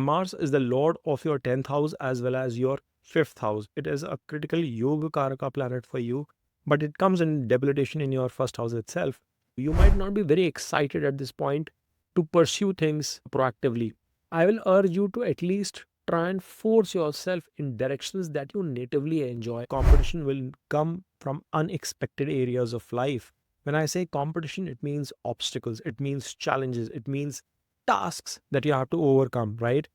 Mars is the lord of your 10th house as well as your 5th house. It is a critical yoga karaka planet for you, but it comes in debilitation in your first house itself. You might not be very excited at this point to pursue things proactively. I will urge you to at least try and force yourself in directions that you natively enjoy. Competition will come from unexpected areas of life. When I say competition, it means obstacles, it means challenges, it means tasks that you have to overcome, right?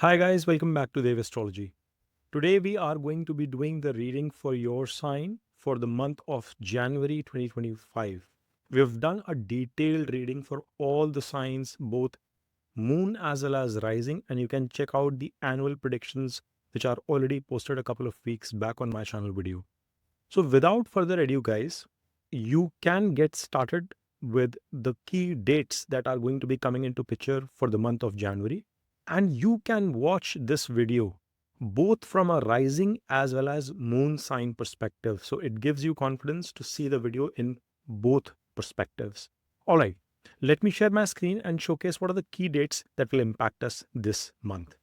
Hi guys, welcome back to Dev Astrology. Today we are going to be doing the reading for your sign for the month of January 2025. We have done a detailed reading for all the signs, both moon as well as rising, and you can check out the annual predictions which are already posted a couple of weeks back on my channel video. So without further ado guys, you can get started with the key dates that are going to be coming into picture for the month of January. And you can watch this video both from a rising as well as moon sign perspective. So it gives you confidence to see the video in both perspectives. All right, let me share my screen and showcase what are the key dates that will impact us this month.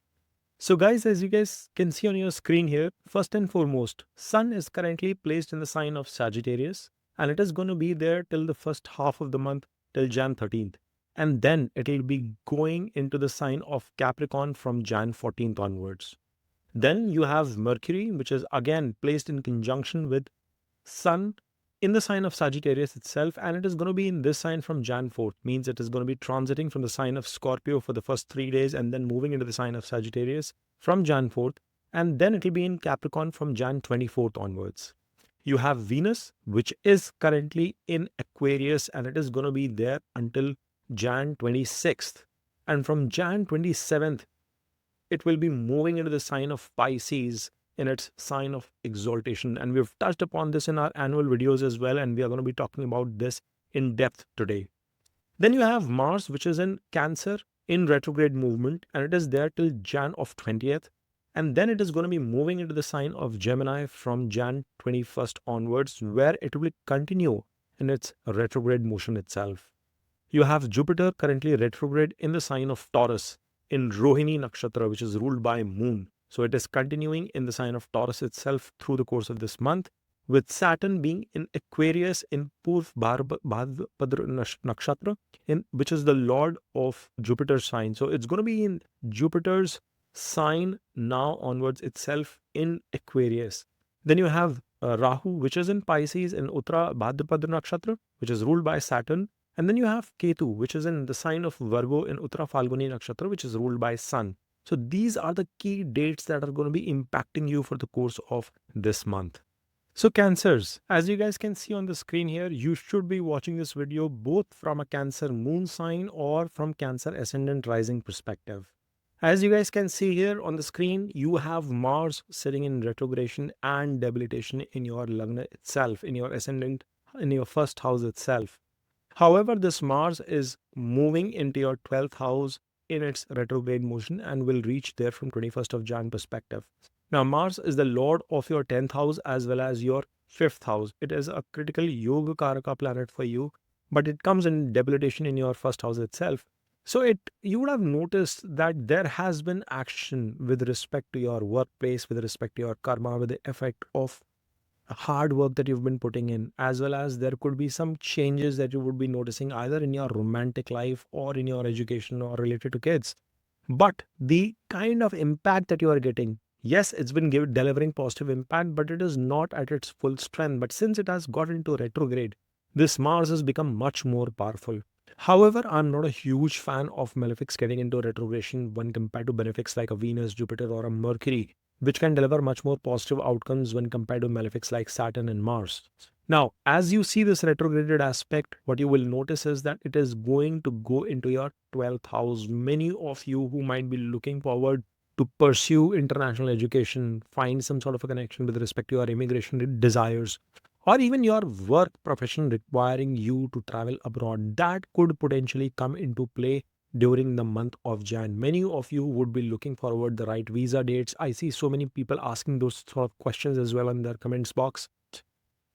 So guys, as you guys can see on your screen here, first and foremost, Sun is currently placed in the sign of Sagittarius, and it is going to be there till the first half of the month, till Jan 13th. And then it will be going into the sign of Capricorn from Jan 14th onwards. Then you have Mercury, which is again placed in conjunction with Sun in the sign of Sagittarius itself, and it is going to be in this sign from Jan 4th, means it is going to be transiting from the sign of Scorpio for the first 3 days and then moving into the sign of Sagittarius from Jan 4th, and then it will be in Capricorn from Jan 24th onwards. You have Venus, which is currently in Aquarius, and it is going to be there until Jan 26th, and from Jan 27th it will be moving into the sign of Pisces in its sign of exaltation, and we've touched upon this in our annual videos as well, and we are going to be talking about this in depth today. Then you have Mars, which is in Cancer in retrograde movement, and it is there till Jan of 20th, and then it is going to be moving into the sign of Gemini from Jan 21st onwards, where it will continue in its retrograde motion itself. You have Jupiter currently retrograde in the sign of Taurus in Rohini Nakshatra, which is ruled by Moon. So it is continuing in the sign of Taurus itself through the course of this month, with Saturn being in Aquarius in Purv Bhadrapada Nakshatra, which is the lord of Jupiter's sign. So it's going to be in Jupiter's sign now onwards itself in Aquarius. Then you have Rahu, which is in Pisces in Uttara Bhadrapada Nakshatra, which is ruled by Saturn. And then you have Ketu, which is in the sign of Virgo in Uttara Phalguni Nakshatra, which is ruled by Sun. So these are the key dates that are going to be impacting you for the course of this month. So Cancers, as you guys can see on the screen here, you should be watching this video both from a Cancer moon sign or from Cancer ascendant rising perspective. As you guys can see here on the screen, you have Mars sitting in retrogression and debilitation in your Lagna itself, in your ascendant, in your first house itself. However, this Mars is moving into your 12th house in its retrograde motion and will reach there from 21st of Jan perspective. Now, Mars is the lord of your 10th house as well as your 5th house. It is a critical yoga karaka planet for you, but it comes in debilitation in your first house itself. So you would have noticed that there has been action with respect to your workplace, with respect to your karma, with the effect of hard work that you've been putting in, as well as there could be some changes that you would be noticing either in your romantic life or in your education or related to kids. But the kind of impact that you are getting, yes, it's been delivering positive impact, but it is not at its full strength. But since it has got into retrograde, this Mars has become much more powerful. However, I'm not a huge fan of malefics getting into retrogression when compared to benefics like a Venus, Jupiter, or a Mercury, which can deliver much more positive outcomes when compared to malefics like Saturn and Mars. Now, as you see this retrograded aspect, what you will notice is that it is going to go into your 12th house. Many of you who might be looking forward to pursue international education, find some sort of a connection with respect to your immigration desires, or even your work profession requiring you to travel abroad, that could potentially come into play during the month of Jan. Many of you would be looking forward the right visa dates. I see so many people asking those sort of questions as well in their comments box.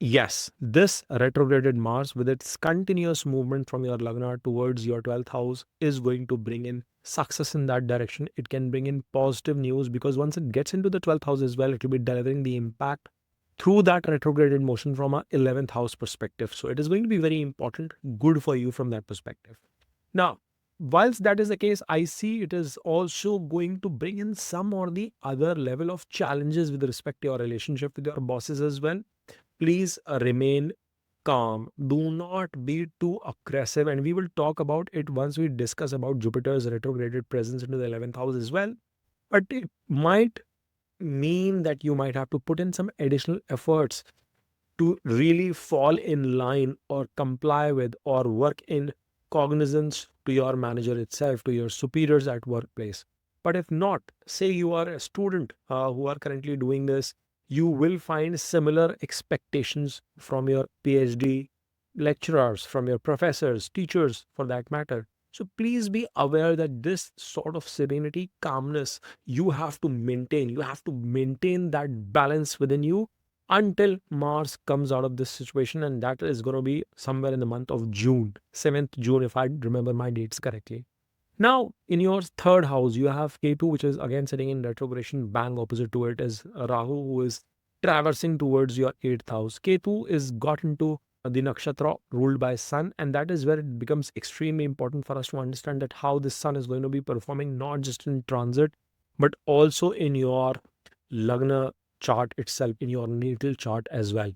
Yes, this retrograded Mars with its continuous movement from your Lagna towards your 12th house is going to bring in success in that direction. It can bring in positive news because once it gets into the 12th house as well, it will be delivering the impact through that retrograded motion from a 11th house perspective. So it is going to be very important, good for you from that perspective. Now, whilst that is the case, I see it is also going to bring in some or the other level of challenges with respect to your relationship with your bosses as well. Please remain calm. Do not be too aggressive. And we will talk about it once we discuss about Jupiter's retrograded presence into the 11th house as well. But it might mean that you might have to put in some additional efforts to really fall in line or comply with or work in cognizance to your manager itself, to your superiors at workplace. But if not, say you are a student who are currently doing this, you will find similar expectations from your PhD lecturers, from your professors, teachers for that matter. So please be aware that this sort of serenity, calmness, you have to maintain. You have to maintain that balance within you until Mars comes out of this situation, and that is going to be somewhere in the month of June, 7th June, if I remember my dates correctly. Now, in your third house, you have Ketu, which is again sitting in retrogression. Bang opposite to it is Rahu, who is traversing towards your eighth house. Ketu is got into the nakshatra ruled by Sun, and that is where it becomes extremely important for us to understand that how this Sun is going to be performing not just in transit, but also in your Lagna chart itself, in your natal chart as well.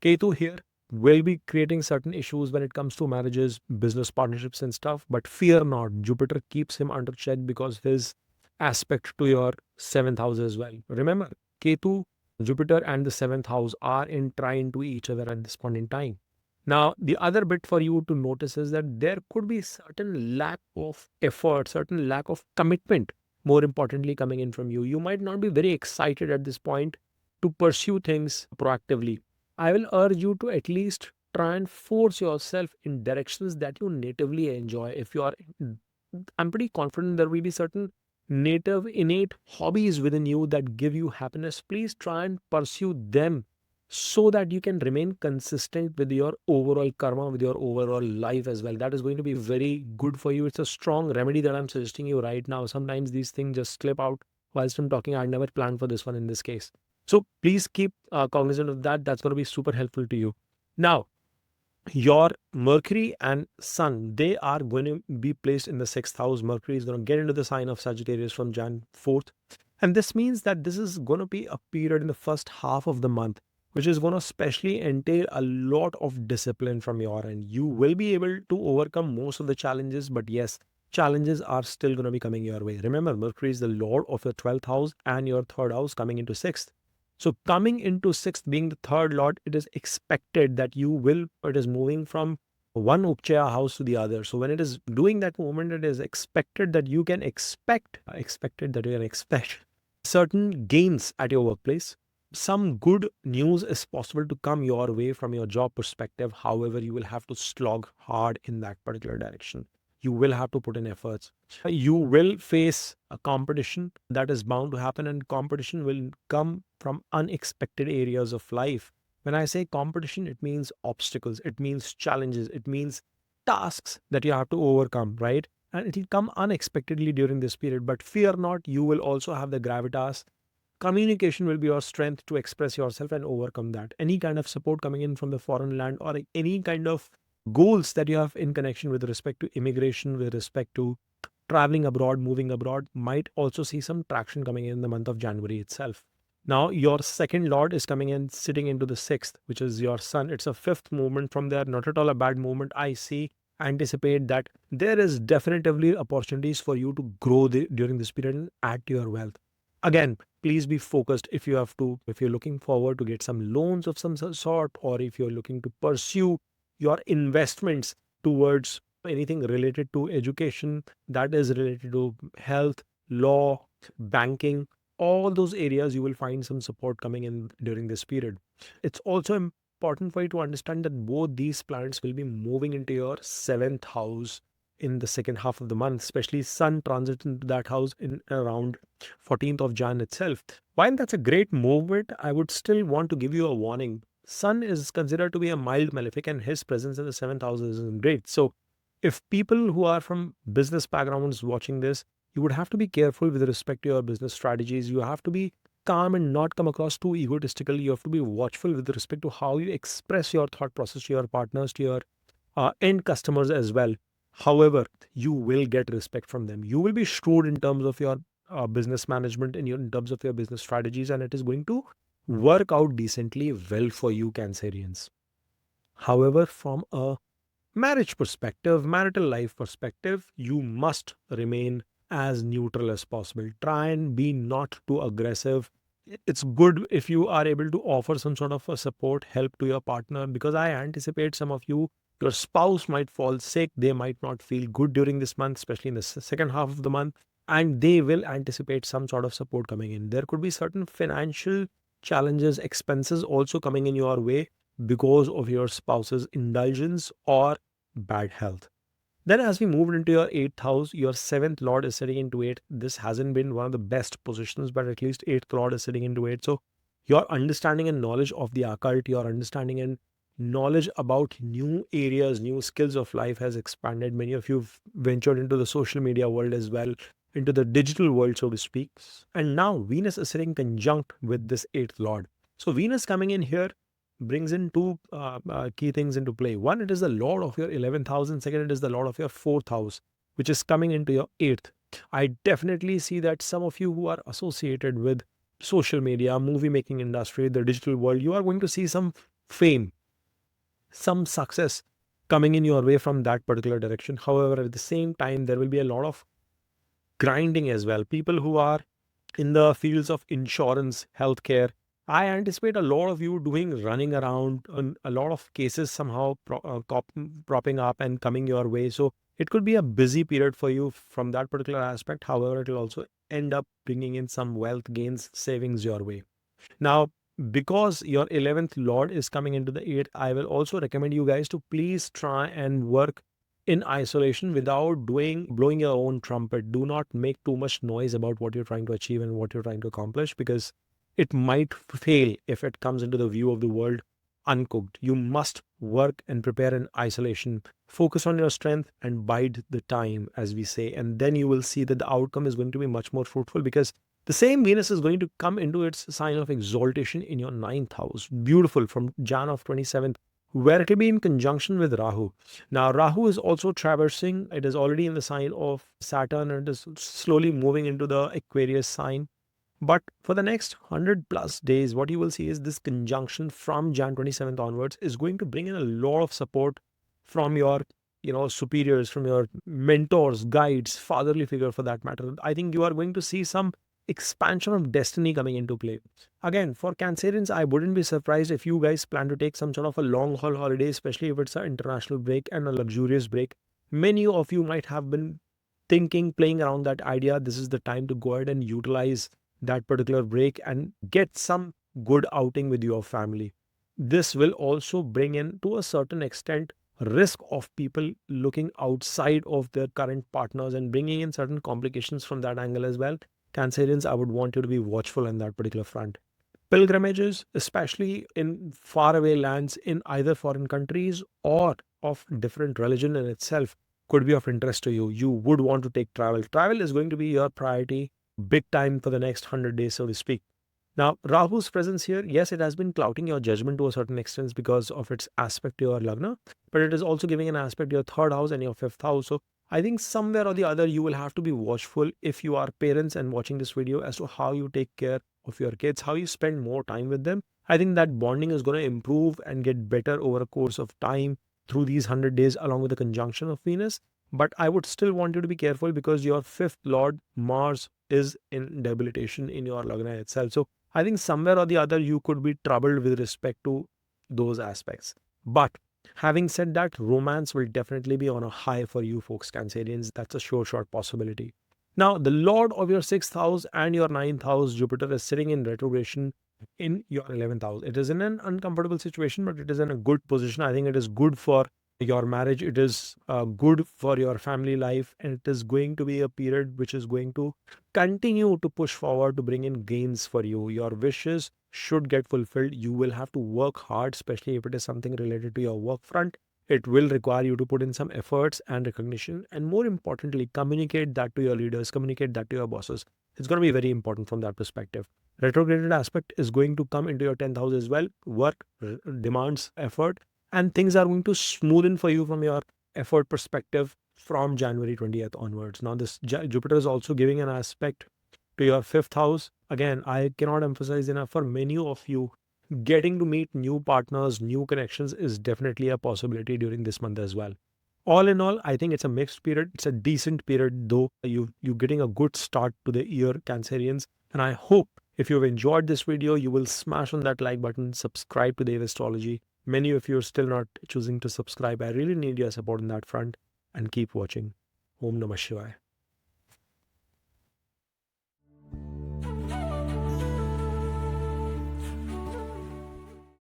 Ketu here will be creating certain issues when it comes to marriages, business partnerships, and stuff. But fear not, Jupiter keeps him under check because his aspect to your seventh house as well. Remember, Ketu, Jupiter, and the seventh house are in trine to each other at this point in time. Now, the other bit for you to notice is that there could be certain lack of effort, certain lack of commitment, more importantly, coming in from you. You might not be very excited at this point to pursue things proactively. I will urge you to at least try and force yourself in directions that you natively enjoy. If you are, I'm pretty confident there will be certain native, innate hobbies within you that give you happiness. Please try and pursue them so that you can remain consistent with your overall karma, with your overall life as well. That is going to be very good for you. It's a strong remedy that I'm suggesting you right now. Sometimes these things just slip out whilst I'm talking. I never planned for this one in this case. So please keep cognizant of that. That's going to be super helpful to you. Now, your Mercury and Sun, they are going to be placed in the sixth house. Mercury is going to get into the sign of Sagittarius from Jan 4th. And this means that this is going to be a period in the first half of the month, which is going to especially entail a lot of discipline from your end. You will be able to overcome most of the challenges, but yes, challenges are still going to be coming your way. Remember, Mercury is the lord of your 12th house and your third house coming into sixth. So coming into sixth, being the third lord, it is expected that it is moving from one Upchaya house to the other. So when it is doing that movement, it is expected that you can expect certain gains at your workplace. Some good news is possible to come your way from your job perspective. However, you will have to slog hard in that particular direction. You will have to put in efforts. You will face a competition that is bound to happen, and competition will come from unexpected areas of life. When I say competition, it means obstacles, it means challenges, it means tasks that you have to overcome, right? And it will come unexpectedly during this period. But fear not, you will also have the gravitas. Communication will be your strength to express yourself and overcome that. Any kind of support coming in from the foreign land, or any kind of goals that you have in connection with respect to immigration, with respect to traveling abroad, moving abroad, might also see some traction coming in the month of January itself. Now, your second lord is coming in, sitting into the sixth, which is your Sun. It's a fifth movement from there, not at all a bad movement. I see, anticipate that there is definitively opportunities for you to grow during this period and add to your wealth. Again, please be focused. If you're looking forward to get some loans of some sort, or if you're looking to pursue your investments towards anything related to education, that is related to health, law, banking, all those areas you will find some support coming in during this period. It's also important for you to understand that both these planets will be moving into your seventh house in the second half of the month, especially Sun transit into that house in around 14th of Jan itself. While that's a great movement, I would still want to give you a warning. Sun is considered to be a mild malefic, and his presence in the seventh house isn't great. So, if people who are from business backgrounds watching this, you would have to be careful with respect to your business strategies. You have to be calm and not come across too egotistical. You have to be watchful with respect to how you express your thought process to your partners, to your end customers as well. However, you will get respect from them. You will be shrewd in terms of your business management and in terms of your business strategies, and it is going to work out decently well for you, Cancerians. However, from a marriage perspective, marital life perspective, you must remain as neutral as possible. Try and be not too aggressive. It's good if you are able to offer some sort of a support, help to your partner, because I anticipate some of you, your spouse might fall sick. They might not feel good during this month, especially in the second half of the month, and they will anticipate some sort of support coming in. There could be certain financial challenges, expenses also coming in your way because of your spouse's indulgence or bad health. Then, as we moved into your eighth house, your seventh lord is sitting into it. This hasn't been one of the best positions, but at least eighth lord is sitting into it. So, your understanding and knowledge of the occult, your understanding and knowledge about new areas, new skills of life has expanded. Many of you have ventured into the social media world as well, into the digital world, so to speak. And now Venus is sitting conjunct with this eighth lord. So, Venus coming in here brings in two key things into play. One, it is the lord of your 11th house, and second, it is the lord of your fourth house, which is coming into your eighth. I definitely see that some of you who are associated with social media, movie making industry, the digital world, you are going to see some fame, some success coming in your way from that particular direction. However, at the same time, there will be a lot of grinding as well. People who are in the fields of insurance, healthcare, I anticipate a lot of you doing running around, and a lot of cases somehow propping up and coming your way. So it could be a busy period for you from that particular aspect. However, it will also end up bringing in some wealth gains, savings your way. Now, because your 11th lord is coming into the 8th, I will also recommend you guys to please try and work in isolation without blowing your own trumpet. Do not make too much noise about what you're trying to achieve and what you're trying to accomplish, because it might fail if it comes into the view of the world uncooked. You must work and prepare in isolation. Focus on your strength and bide the time, as we say, and then you will see that the outcome is going to be much more fruitful, because the same Venus is going to come into its sign of exaltation in your ninth house. Beautiful, from Jan of 27th, where it will be in conjunction with Rahu. Now, Rahu is also traversing. It is already in the sign of Saturn, and it is slowly moving into the Aquarius sign. But for the next 100 plus days, what you will see is this conjunction from Jan 27th onwards is going to bring in a lot of support from your superiors, from your mentors, guides, fatherly figure for that matter. I think you are going to see some expansion of destiny coming into play. Again, for Cancerians, I wouldn't be surprised if you guys plan to take some sort of a long haul holiday, especially if it's an international break and a luxurious break. Many of you might have been thinking, playing around that idea. This is the time to go ahead and utilize that particular break and get some good outing with your family. This will also bring in, to a certain extent, risk of people looking outside of their current partners and bringing in certain complications from that angle as well. Cancerians, I would want you to be watchful on that particular front. Pilgrimages, especially in faraway lands in either foreign countries or of different religion in itself, could be of interest to you. You would want to take travel. Travel is going to be your priority big time for the next 100 days, so to speak. Now, Rahu's presence here, yes, it has been clouding your judgment to a certain extent because of its aspect to your Lagna, but it is also giving an aspect to your third house and your fifth house. So I think somewhere or the other, you will have to be watchful if you are parents and watching this video as to how you take care of your kids, how you spend more time with them. I think that bonding is going to improve and get better over a course of time through these 100 days along with the conjunction of Venus. But I would still want you to be careful because your fifth lord, Mars, is in debilitation in your Lagna itself. So I think somewhere or the other, you could be troubled with respect to those aspects. But having said that, romance will definitely be on a high for you folks, Cancerians. That's a sure shot possibility. Now, the Lord of your 6th house and your 9th house, Jupiter, is sitting in retrogression in your 11th house. It is in an uncomfortable situation, but it is in a good position. I think it is good for your marriage. It is good for your family life. And it is going to be a period which is going to continue to push forward to bring in gains for you. Your wishes should get fulfilled. You will have to work hard, especially if it is something related to your work front. It will require you to put in some efforts and recognition, and more importantly, communicate that to your leaders, communicate that to your bosses. It's going to be very important from that perspective. Retrograded aspect is going to come into your 10th house as well. Work demands effort, and things are going to smoothen for you from your effort perspective from January 20th onwards. Now, this Jupiter is also giving an aspect to your 5th house. Again, I cannot emphasize enough, for many of you, getting to meet new partners, new connections is definitely a possibility during this month as well. All in all, I think it's a mixed period. It's a decent period, though you're getting a good start to the year, Cancerians. And I hope if you've enjoyed this video, you will smash on that like button, subscribe to Dev Astrology. Many of you are still not choosing to subscribe. I really need your support on that front, and keep watching. Om Namah Shivaya.